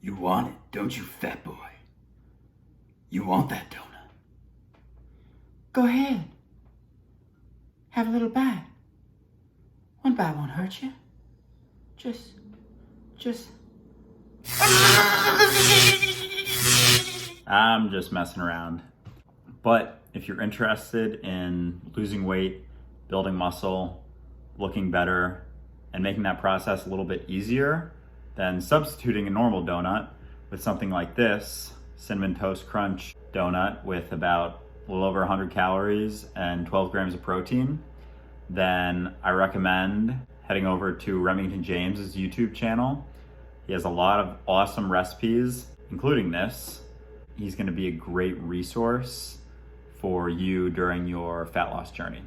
You want it, don't you, fat boy? You want that donut? Go ahead. Have a little bite. One bite won't hurt you. Just... I'm just messing around. But if you're interested in losing weight, building muscle, looking better, and making that process a little bit easier, then substituting a normal donut with something like this Cinnamon Toast Crunch donut with about a little over 100 calories and 12 grams of protein, then I recommend heading over to Remington James's YouTube channel. He has a lot of awesome recipes, including this. He's going to be a great resource for you during your fat loss journey.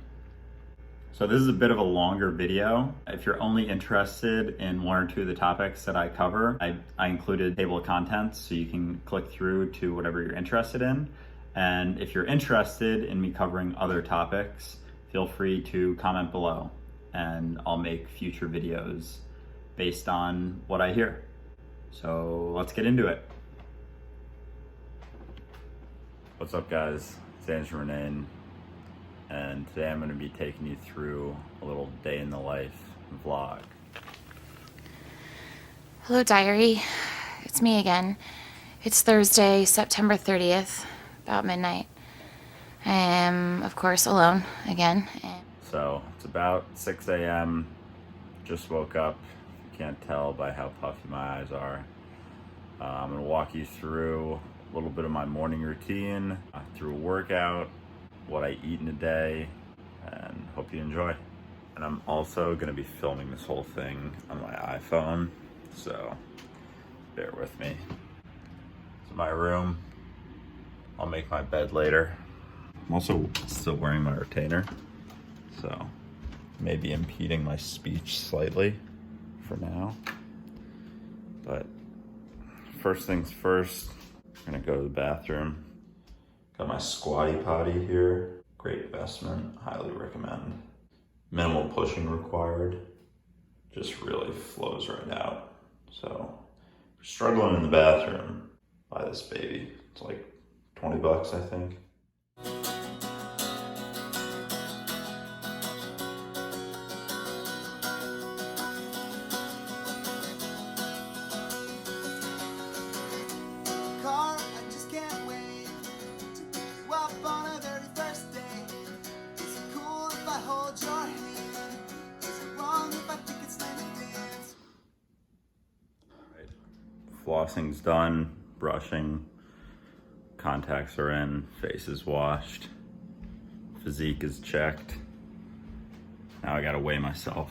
So this is a bit of a longer video. If you're only interested in one or two of the topics that I cover, I included a table of contents so you can click through to whatever you're interested in. And if you're interested in me covering other topics, feel free to comment below and I'll make future videos based on what I hear. So let's get into it. What's up, guys? It's Andrew Renane, and today I'm going to be taking you through a little day in the life vlog. Hello, diary. It's me again. It's Thursday, September 30th, about midnight. I am, of course, alone again. So it's about 6 a.m. Just woke up. You can't tell by how puffy my eyes are. I'm going to walk you through a little bit of my morning routine, through a workout, what I eat in a day, and hope you enjoy. And I'm also going to be filming this whole thing on my iPhone, so bear with me. It's my room. I'll make my bed later. I'm also still wearing my retainer, so maybe impeding my speech slightly for now. But first things first, I'm gonna go to the bathroom. Got my squatty potty here. Great investment, highly recommend. Minimal pushing required. Just really flows right out. So if you're struggling in the bathroom, buy this baby. It's like 20 bucks, I think. Flossing's done, brushing, contacts are in, face is washed, physique is checked. Now I gotta weigh myself.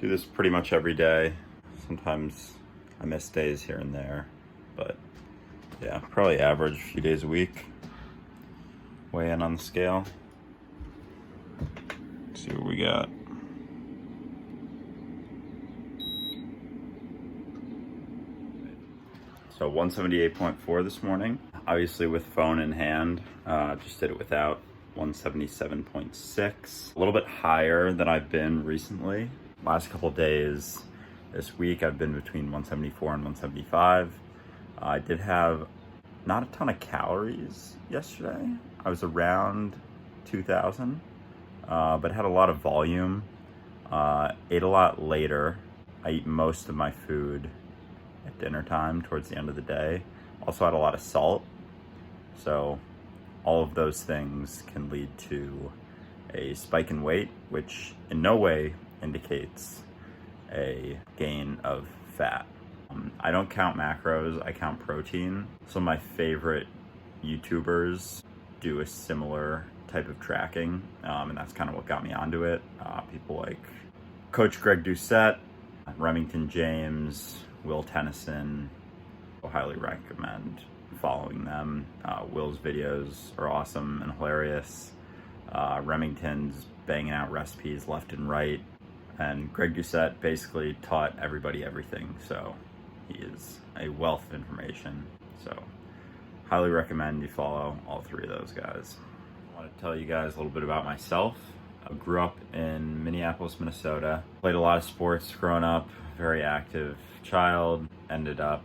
Do this pretty much every day. Sometimes I miss days here and there, but yeah, probably average a few days a week. Weigh in on the scale. Let's see what we got. So 178.4 this morning, obviously with phone in hand, just did it without. 177.6, a little bit higher than I've been recently. Last couple days, this week I've been between 174 and 175. I did have not a ton of calories yesterday. I was around 2,000, but had a lot of volume. Ate a lot later. I eat most of my food at dinner time towards the end of the day. Also had a lot of salt. So all of those things can lead to a spike in weight, which in no way indicates a gain of fat. I don't count macros, I count protein. Some of my favorite YouTubers do a similar type of tracking, and that's kind of what got me onto it. People like Coach Greg Doucette, Remington James, Will Tennyson. I highly recommend following them. Will's videos are awesome and hilarious. Remington's banging out recipes left and right. And Greg Doucette basically taught everybody everything. So he is a wealth of information. So highly recommend you follow all three of those guys. I want to tell you guys a little bit about myself. I grew up in Minneapolis, Minnesota. Played a lot of sports growing up, very active child. Ended up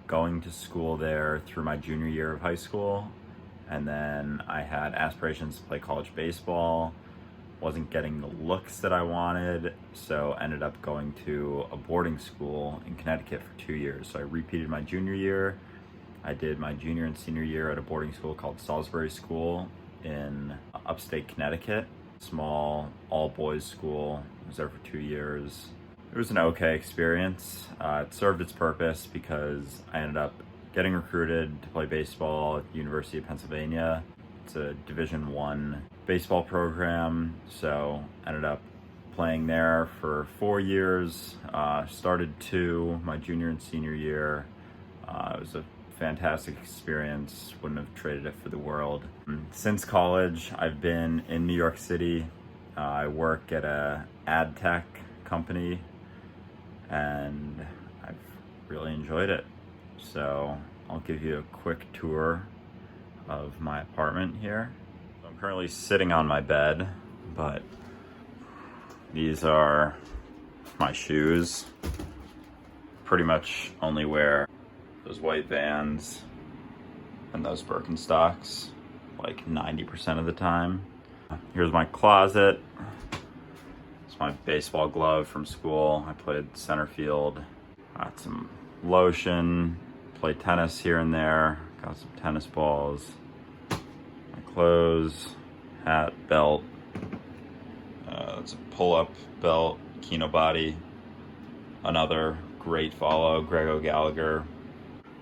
going to school there through my junior year of high school, and then I had aspirations to play college baseball. Wasn't getting the looks that I wanted, so ended up going to a boarding school in Connecticut for 2 years. So I repeated my junior year. I did my junior and senior year at a boarding school called Salisbury School in upstate Connecticut. Small all-boys school. I was there for 2 years. It was an okay experience. It served its purpose because I ended up getting recruited to play baseball at the University of Pennsylvania. It's a Division I baseball program, so ended up playing there for 4 years. Started 2 my junior and senior year. It was a fantastic experience. Wouldn't have traded it for the world. Since college, I've been in New York City. I work at a ad tech company, and I've really enjoyed it. So I'll give you a quick tour of my apartment here. I'm currently sitting on my bed, but these are my shoes. Pretty much only wear those white Vans and those Birkenstocks like 90% of the time. Here's my closet. It's my baseball glove from school. I played center field. Got some lotion, play tennis here and there. Got some tennis balls. My clothes, hat, belt. It's a pull-up belt, Kino Body. Another great follow, Grego Gallagher.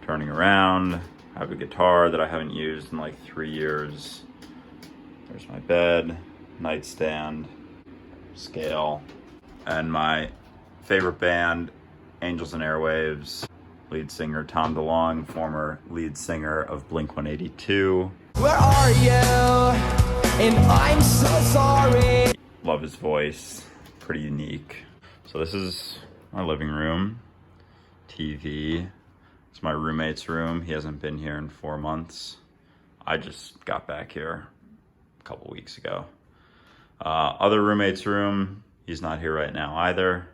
Turning around, I have a guitar that I haven't used in like 3 years. There's my bed, nightstand, scale, and my favorite band, Angels and Airwaves. Lead singer Tom DeLonge, former lead singer of Blink-182. Where are you? And I'm so sorry. Love his voice, pretty unique. So this is my living room, TV. It's my roommate's room. He hasn't been here in 4 months. I just got back here a couple weeks ago. Other roommate's room, he's not here right now either.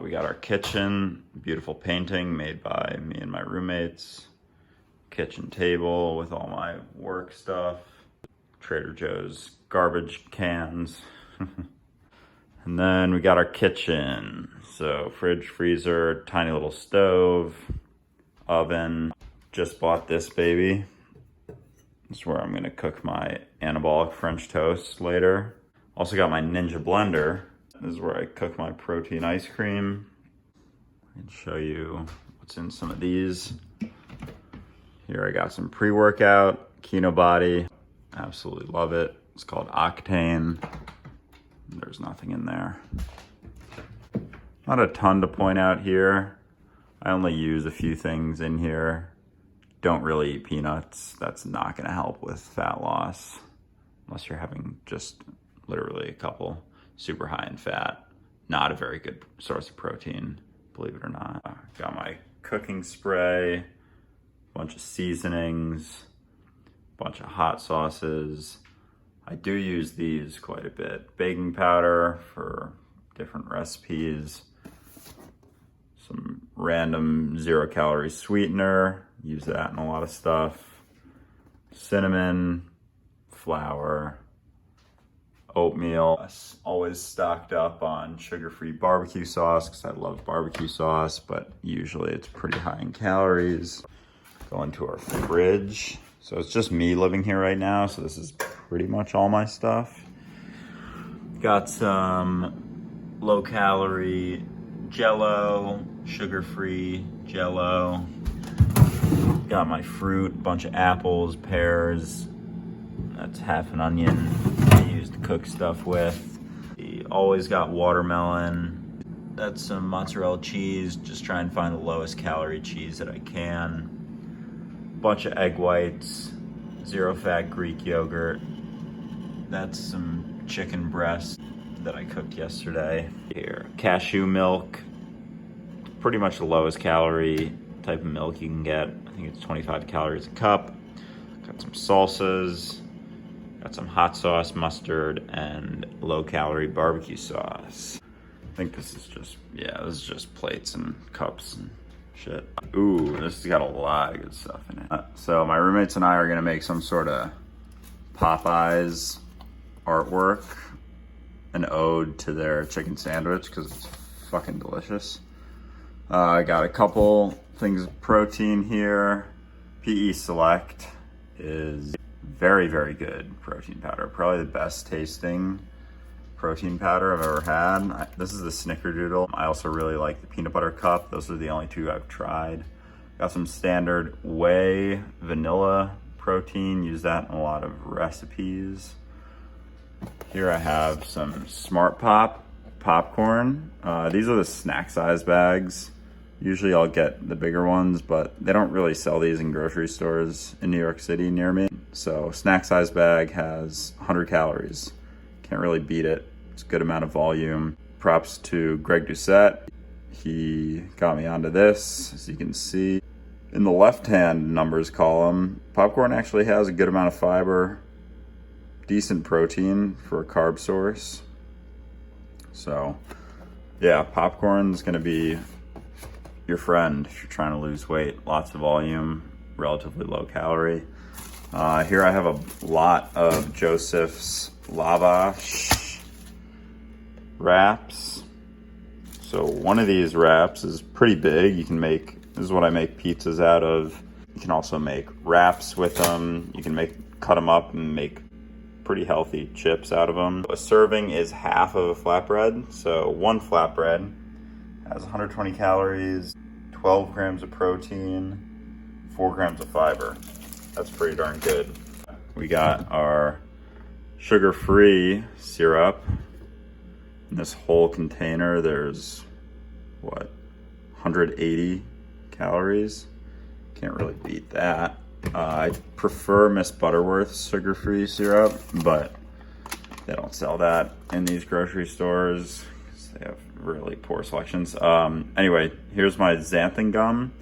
We got our kitchen, beautiful painting made by me and my roommates. Kitchen table with all my work stuff. Trader Joe's garbage cans. And then we got our kitchen. So fridge, freezer, tiny little stove, oven. Just bought this baby. This is where I'm gonna cook my anabolic French toast later. Also got my Ninja blender. This is where I cook my protein ice cream. I can show you what's in some of these. Here I got some pre-workout, Kino Body. Absolutely love it. It's called Octane. There's nothing in there. Not a ton to point out here. I only use a few things in here. Don't really eat peanuts. That's not gonna help with fat loss unless you're having just literally a couple. Super high in fat. Not a very good source of protein, believe it or not. Got my cooking spray, bunch of seasonings, bunch of hot sauces. I do use these quite a bit. Baking powder for different recipes. Some random 0-calorie sweetener. Use that in a lot of stuff. Cinnamon, flour, oatmeal. Always stocked up on sugar-free barbecue sauce because I love barbecue sauce, but usually it's pretty high in calories. Go into our fridge. So it's just me living here right now, so this is pretty much all my stuff. Got some low-calorie Jell-O, sugar-free Jell-O. Got my fruit, bunch of apples, pears. That's half an onion I use to cook stuff with. Always got watermelon. That's some mozzarella cheese. Just try and find the lowest calorie cheese that I can. Bunch of egg whites, 0-fat Greek yogurt. That's some chicken breast that I cooked yesterday. Here, cashew milk. Pretty much the lowest calorie type of milk you can get. I think it's 25 calories a cup. Got some salsas. Got some hot sauce, mustard, and low-calorie barbecue sauce. I think this is just, yeah, this is just plates and cups and shit. Ooh, this has got a lot of good stuff in it. So my roommates and I are gonna make some sort of Popeyes artwork, an ode to their chicken sandwich because it's fucking delicious. I got a couple things of protein here. PE Select is very, very good protein powder. Probably the best tasting protein powder I've ever had. This is the Snickerdoodle. I also really like the peanut butter cup. Those are the only two I've tried. Got some standard whey vanilla protein. Use that in a lot of recipes. Here I have some Smart Pop popcorn. These are the snack size bags. Usually I'll get the bigger ones, but they don't really sell these in grocery stores in New York City near me. So snack size bag has 100 calories. Can't really beat it. It's a good amount of volume. Props to Greg Doucette. He got me onto this, as you can see. In the left-hand numbers column, popcorn actually has a good amount of fiber, decent protein for a carb source. So yeah, popcorn's gonna be your friend if you're trying to lose weight. Lots of volume, relatively low calorie. Here I have a lot of Joseph's lavash wraps. So one of these wraps is pretty big. You can make, this is what I make pizzas out of. You can also make wraps with them. You can cut them up and make pretty healthy chips out of them. A serving is half of a flatbread. So one flatbread has 120 calories, 12 grams of protein, 4 grams of fiber. That's pretty darn good. We got our sugar-free syrup. In this whole container, there's, 180 calories? Can't really beat that. I prefer Miss Butterworth's sugar-free syrup, but they don't sell that in these grocery stores. They have really poor selections. Anyway, here's my xanthan gum.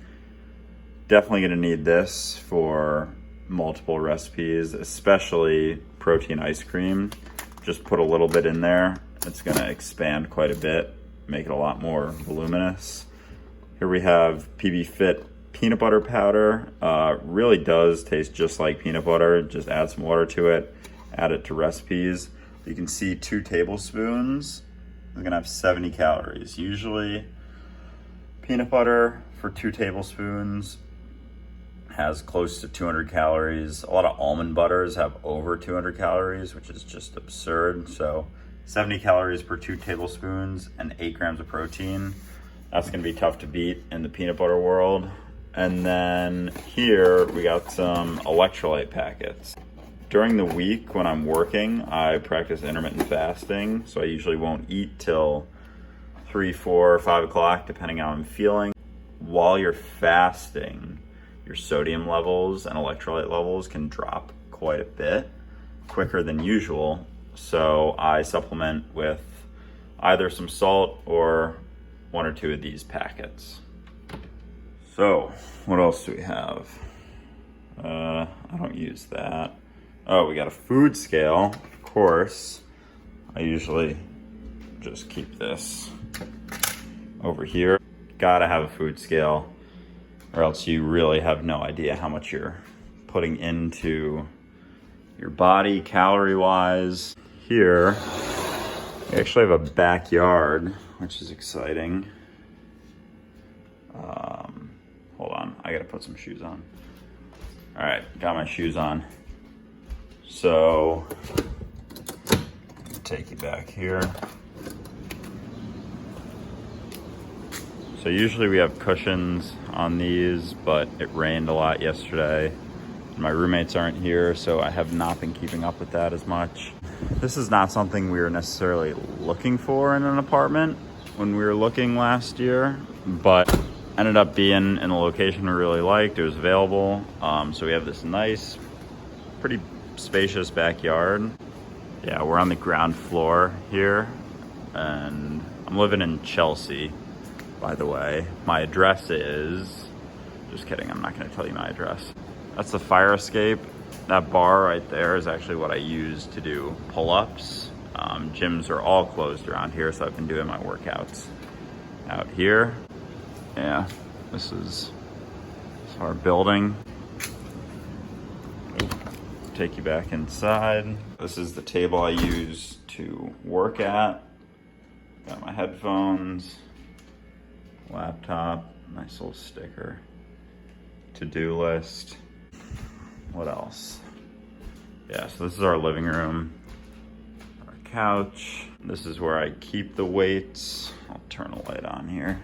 Definitely gonna need this for multiple recipes, especially protein ice cream. Just put a little bit in there. It's gonna expand quite a bit, make it a lot more voluminous. Here we have PB Fit peanut butter powder. Really does taste just like peanut butter. Just add some water to it, add it to recipes. You can see 2 tablespoons. We're gonna have 70 calories. Usually peanut butter for 2 tablespoons has close to 200 calories. A lot of almond butters have over 200 calories, which is just absurd. So 70 calories per 2 tablespoons and 8 grams of protein. That's gonna be tough to beat in the peanut butter world. And then here we got some electrolyte packets. During the week when I'm working, I practice intermittent fasting. So I usually won't eat till 3, 4, 5 o'clock, depending how I'm feeling. While you're fasting, your sodium levels and electrolyte levels can drop quite a bit quicker than usual. So I supplement with either some salt or 1 or 2 of these packets. So what else do we have? I don't use that. Oh, we got a food scale, of course. I usually just keep this over here. Gotta have a food scale, or else you really have no idea how much you're putting into your body calorie-wise. Here, we actually have a backyard, which is exciting. Hold on, I gotta put some shoes on. All right, got my shoes on. So, take you back here. So usually we have cushions on these, but it rained a lot yesterday. My roommates aren't here, so I have not been keeping up with that as much. This is not something we were necessarily looking for in an apartment when we were looking last year, but ended up being in a location we really liked. It was available. So we have this nice, pretty spacious backyard. Yeah, we're on the ground floor here, and I'm living in Chelsea, by the way. My address is, just kidding, I'm not gonna tell you my address. That's the fire escape. That bar right there is actually what I use to do pull-ups. Gyms are all closed around here, so I've been doing my workouts out here. Yeah, This is our building. Take you back inside. This is the table I use to work at. Got my headphones, laptop, nice little sticker, to-do list. What else? Yeah, so this is our living room, our couch. This is where I keep the weights. I'll turn a light on here.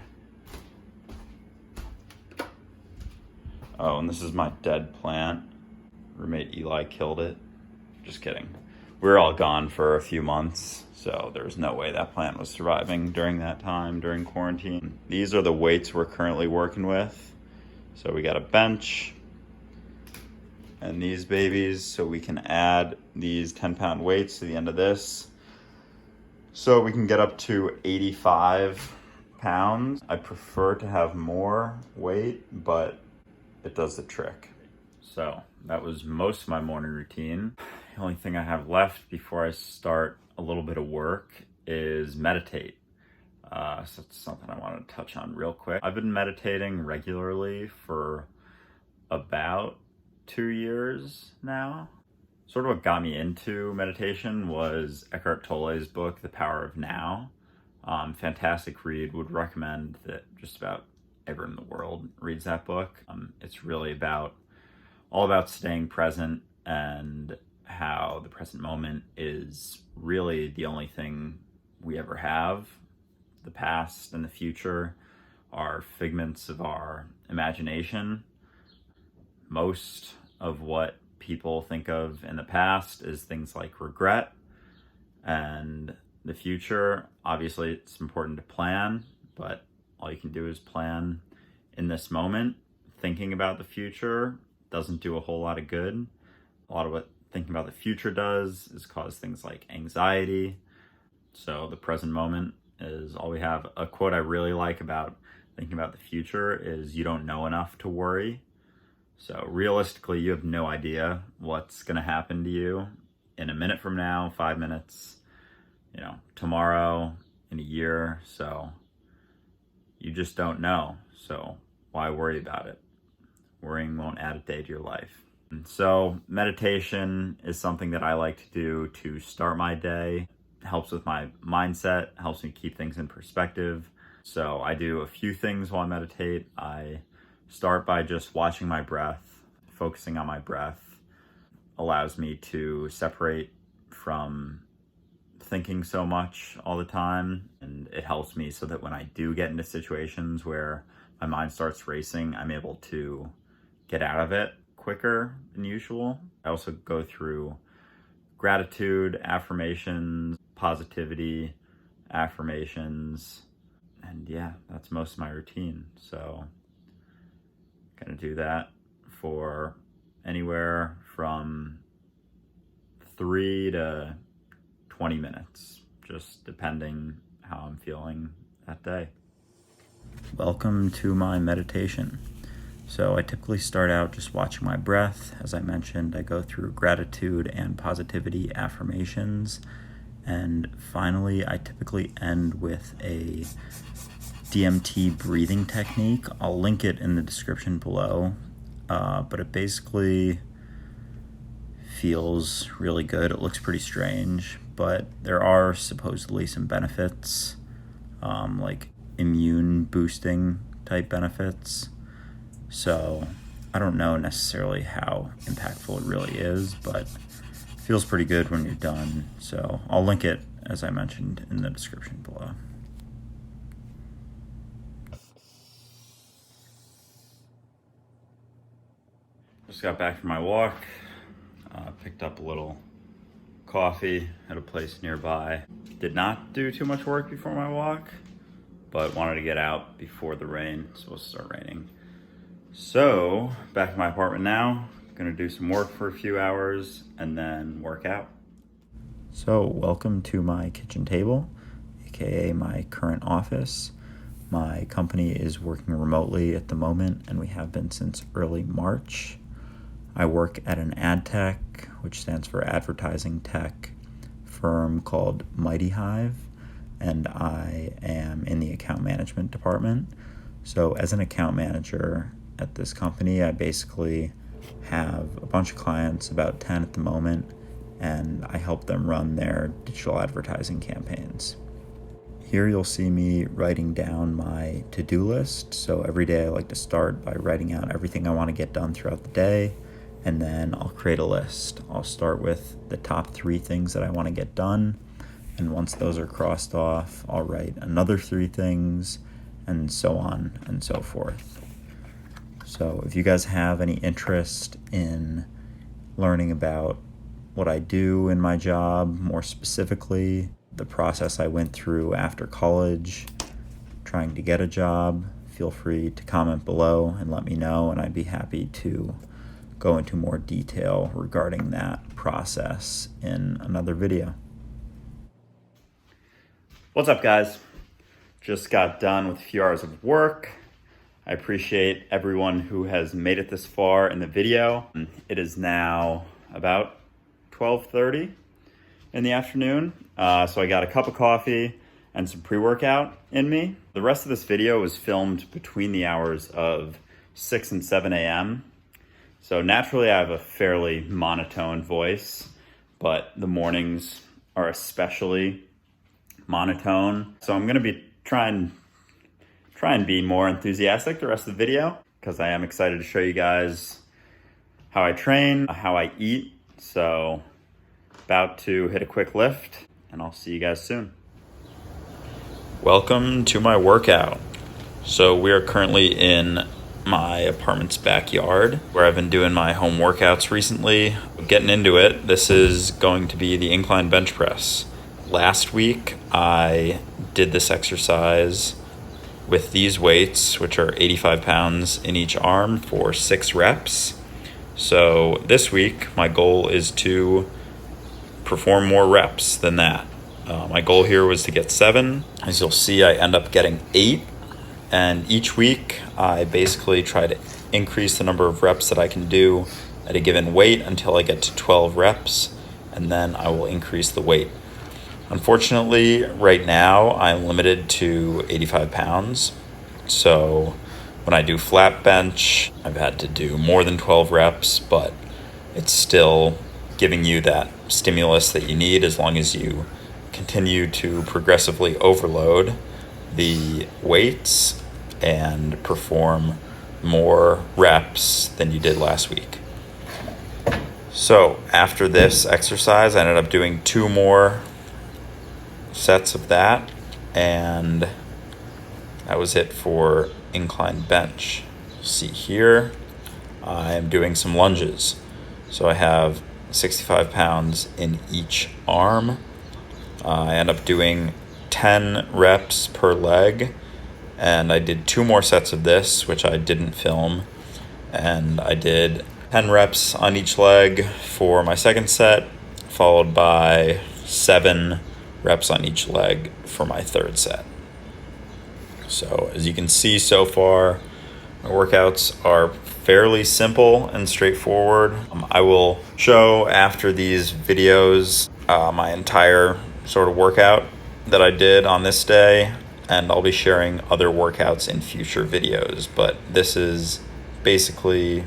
Oh, and this is my dead plant. Roommate Eli killed it. Just kidding. We were all gone for a few months, so there's no way that plant was surviving during that time, during quarantine. These are the weights we're currently working with. So we got a bench and these babies, so we can add these 10-pound weights to the end of this. So we can get up to 85 pounds. I prefer to have more weight, but it does the trick. So that was most of my morning routine. The only thing I have left before I start a little bit of work is meditate. So it's something I wanted to touch on real quick. I've been meditating regularly for about 2 years now. Sort of what got me into meditation was Eckhart Tolle's book, The Power of Now. Fantastic read, would recommend that just about everyone in the world reads that book. It's really all about staying present and how the present moment is really the only thing we ever have. The past and the future are figments of our imagination. Most of what people think of in the past is things like regret, and the future, obviously it's important to plan, but all you can do is plan in this moment. Thinking about the future doesn't do a whole lot of good. A lot of what thinking about the future does is cause things like anxiety. So the present moment is all we have. A quote I really like about thinking about the future is, "You don't know enough to worry." So realistically, you have no idea what's going to happen to you in a minute from now, 5 minutes, tomorrow, in a year. So you just don't know. So why worry about it? Worrying won't add a day to your life. And so meditation is something that I like to do to start my day. It helps with my mindset, helps me keep things in perspective. So I do a few things while I meditate. I start by just watching my breath. Focusing on my breath allows me to separate from thinking so much all the time, and it helps me so that when I do get into situations where my mind starts racing, I'm able to get out of it quicker than usual. I also go through gratitude affirmations, positivity affirmations, and yeah, that's most of my routine. So gonna do that for anywhere from 3 to 20 minutes, just depending how I'm feeling that day. Welcome to my meditation. So I typically start out just watching my breath. As I mentioned, I go through gratitude and positivity affirmations. And finally, I typically end with a DMT breathing technique. I'll link it in the description below. But it basically feels really good. It looks pretty strange, but there are supposedly some benefits, like immune boosting type benefits. So I don't know necessarily how impactful it really is, but it feels pretty good when you're done. So I'll link it, as I mentioned, in the description below. Just got back from my walk, picked up a little coffee at a place nearby. Did not do too much work before my walk, but wanted to get out before the rain. It's supposed to start raining. So, back in my apartment now, gonna do some work for a few hours and then work out. So, welcome to my kitchen table, aka my current office. My company is working remotely at the moment, and we have been since early March. I work at an ad tech, which stands for advertising tech, firm called Mighty Hive, and I am in the account management department. So as an account manager at this company, I basically have a bunch of clients, about 10 at the moment, and I help them run their digital advertising campaigns. Here you'll see me writing down my to-do list. So every day I like to start by writing out everything I want to get done throughout the day, and then I'll create a list. I'll start with the top 3 things that I want to get done, and once those are crossed off, I'll write another 3 things, and so on and so forth. So if you guys have any interest in learning about what I do in my job, more specifically, the process I went through after college, trying to get a job, feel free to comment below and let me know, and I'd be happy to go into more detail regarding that process in another video. What's up, guys? Just got done with a few hours of work. I appreciate everyone who has made it this far in the video. It is now about 12:30 in the afternoon. So I got a cup of coffee and some pre-workout in me. The rest of this video was filmed between the hours of 6 and 7 a.m. So naturally I have a fairly monotone voice, but the mornings are especially monotone. So I'm gonna be try and be more enthusiastic the rest of the video, because I am excited to show you guys how I train, how I eat. So about to hit a quick lift, and I'll see you guys soon. Welcome to my workout. So we are currently in my apartment's backyard where I've been doing my home workouts recently. Getting into it, this is going to be the incline bench press. Last week I did this exercise with these weights, which are 85 pounds in each arm for 6 reps. So this week my goal is to perform more reps than that. My goal here was to get 7. As you'll see, I end up getting 8. And each week I basically try to increase the number of reps that I can do at a given weight until I get to 12 reps, and then I will increase the weight. Unfortunately, right now I'm limited to 85 pounds. So when I do flat bench, I've had to do more than 12 reps, but it's still giving you that stimulus that you need as long as you continue to progressively overload the weights and perform more reps than you did last week. So after this exercise, I ended up doing 2 more sets of that, and that was it for incline bench. See here, I'm doing some lunges. So I have 65 pounds in each arm. I end up doing 10 reps per leg, and I did 2 more sets of this, which I didn't film, and I did 10 reps on each leg for my second set, followed by 7 reps on each leg for my third set. So as you can see so far, my workouts are fairly simple and straightforward. I will show after these videos my entire sort of workout that I did on this day, and I'll be sharing other workouts in future videos, but this is basically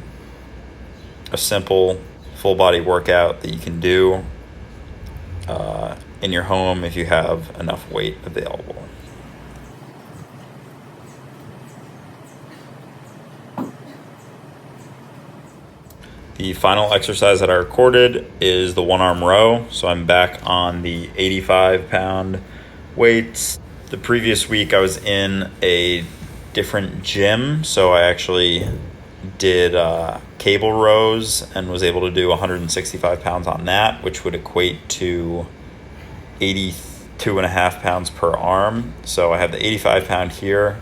a simple full body workout that you can do in your home if you have enough weight available. The final exercise that I recorded is the 1-arm row. So I'm back on the 85 pound weights. The previous week I was in a different gym, so I actually did cable rows and was able to do 165 pounds on that, which would equate to 82.5 pounds per arm. So I have the 85 pound here.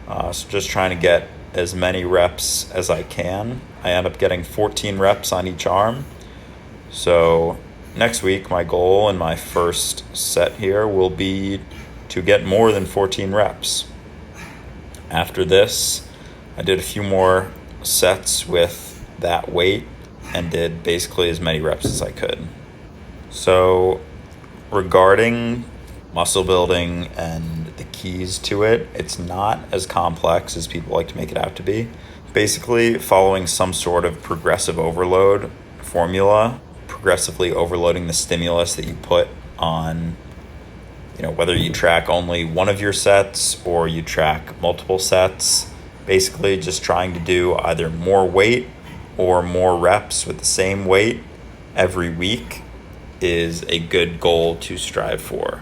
So just trying to get as many reps as I can. I end up getting 14 reps on each arm. So next week, my goal in my first set here will be to get more than 14 reps. After this, I did a few more sets with that weight and did basically as many reps as I could. So regarding muscle building and the keys to it. It's not as complex as people like to make it out to be. Basically, following some sort of progressive overload formula, progressively overloading the stimulus that you put on, whether you track only one of your sets or you track multiple sets. Basically, just trying to do either more weight or more reps with the same weight every week is a good goal to strive for.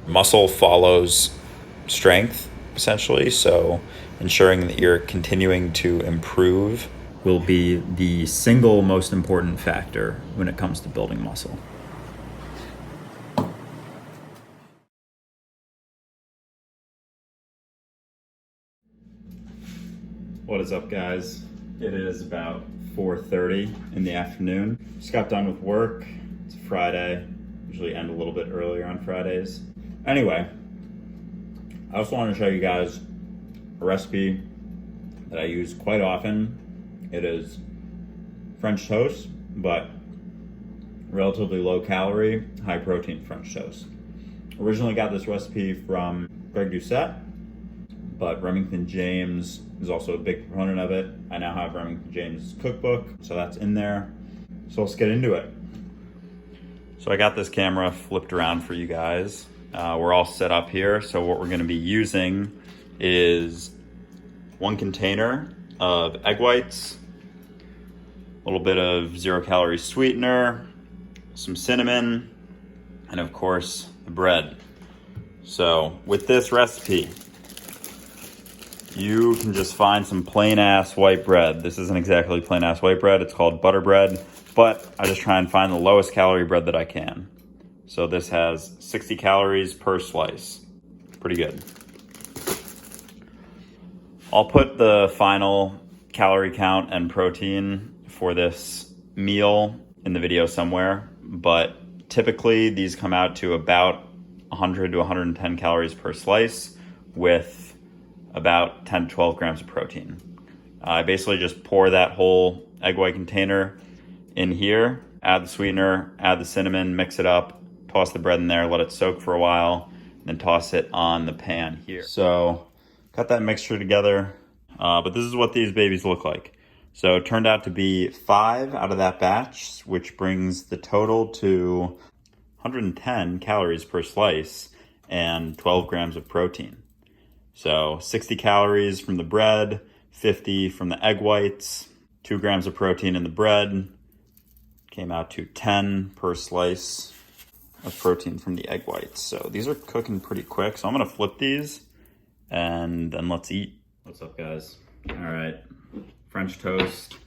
Muscle follows strength, essentially, so ensuring that you're continuing to improve will be the single most important factor when it comes to building muscle. What is up, guys? It is about 4:30 in the afternoon. Just got done with work. It's a Friday. Usually end a little bit earlier on Fridays. Anyway, I also wanted to show you guys a recipe that I use quite often. It is French toast, but relatively low calorie, high protein French toast. Originally got this recipe from Greg Doucette, but Remington James is also a big proponent of it. I now have Remington James' cookbook, so that's in there. So let's get into it. So I got this camera flipped around for you guys. We're all set up here. So what we're gonna be using is 1 container of egg whites, a little bit of 0-calorie sweetener, some cinnamon, and of course, the bread. So with this recipe, you can just find some plain ass white bread. This isn't exactly plain ass white bread, it's called butter bread, but I just try and find the lowest calorie bread that I can. So this has 60 calories per slice. Pretty good. I'll put the final calorie count and protein for this meal in the video somewhere, but typically these come out to about 100 to 110 calories per slice with about 10 to 12 grams of protein. I basically just pour that whole egg white container in here, add the sweetener, add the cinnamon, mix it up, toss the bread in there, let it soak for a while, then toss it on the pan here. So got that mixture together, but this is what these babies look like. So it turned out to be 5 out of that batch, which brings the total to 110 calories per slice and 12 grams of protein. So 60 calories from the bread, 50 from the egg whites, 2 grams of protein in the bread, came out to 10 per slice of protein from the egg whites. So these are cooking pretty quick. So I'm gonna flip these and then let's eat. What's up, guys? All right, French toast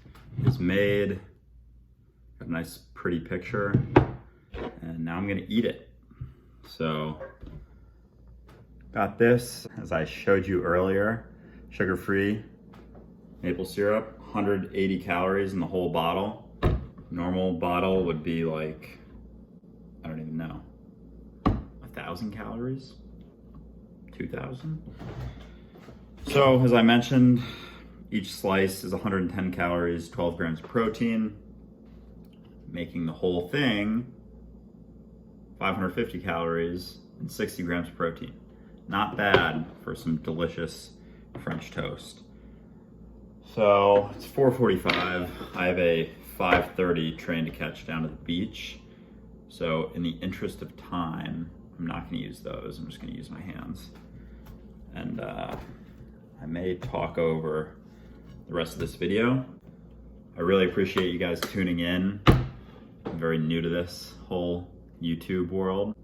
is made. Got a nice pretty picture. And now I'm gonna eat it. So, got this, as I showed you earlier, sugar-free maple syrup, 180 calories in the whole bottle. Normal bottle would be like, I don't even know, 1,000 calories? 2,000? So, as I mentioned, each slice is 110 calories, 12 grams of protein, making the whole thing 550 calories and 60 grams of protein. Not bad for some delicious French toast. So it's 4:45. I have a 5:30 train to catch down to the beach. So in the interest of time, I'm not gonna use those. I'm just gonna use my hands. And I may talk over the rest of this video. I really appreciate you guys tuning in. I'm very new to this whole YouTube world,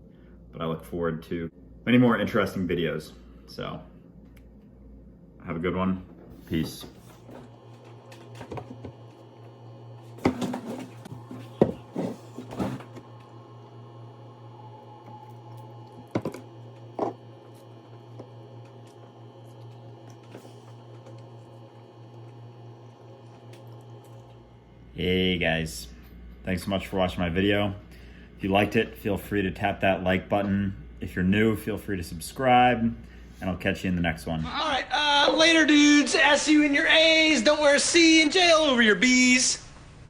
but I look forward to many more interesting videos. So have a good one. Peace. Hey guys, thanks so much for watching my video. If you liked it, feel free to tap that like button. If you're new, feel free to subscribe, and I'll catch you in the next one. All right, later, dudes. S you in your A's. Don't wear a C in jail over your B's.